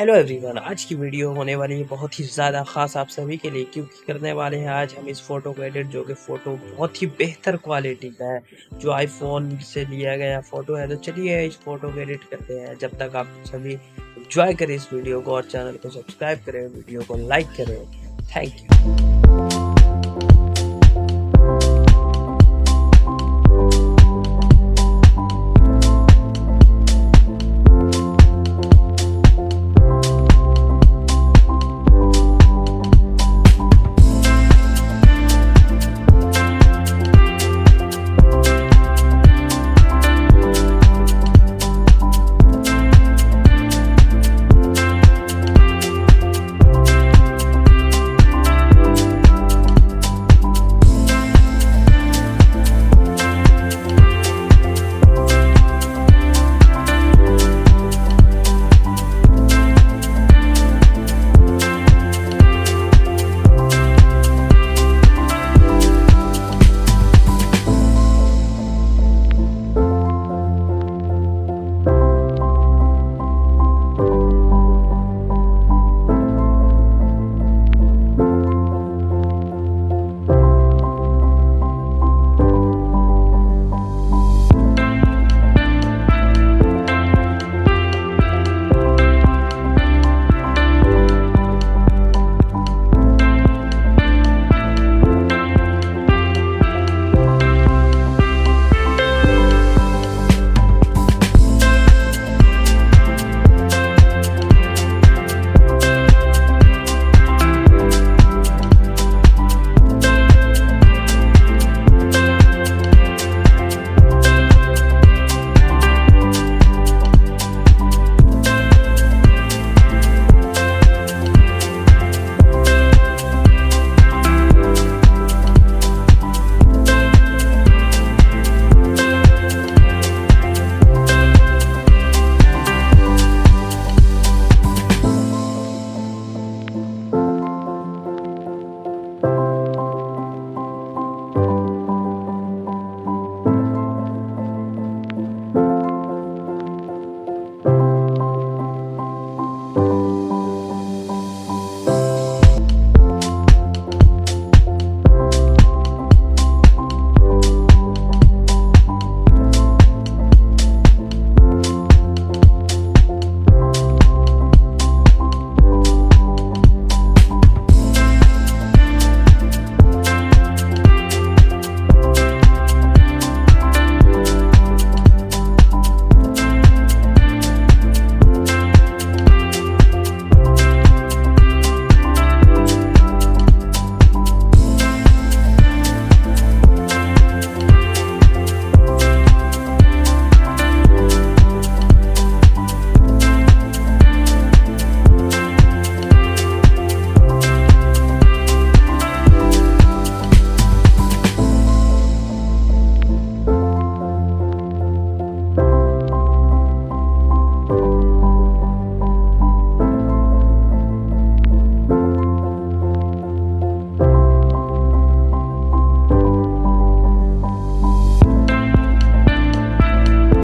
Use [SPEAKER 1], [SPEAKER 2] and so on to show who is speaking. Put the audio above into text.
[SPEAKER 1] Hello everyone, आज की वीडियो होने वाली है बहुत ही ज़्यादा ख़ास आप सभी के लिए, क्योंकि करने वाले हैं आज हम इस फ़ोटो को एडिट, जो कि फ़ोटो बहुत ही बेहतर क्वालिटी का है, जो आईफोन से लिया गया फ़ोटो है। तो चलिए इस फ़ोटो को एडिट करते हैं। जब तक आप सभी एंजॉय करें इस वीडियो को और चैनल को सब्सक्राइब करें, वीडियो को लाइक करें। Thank you.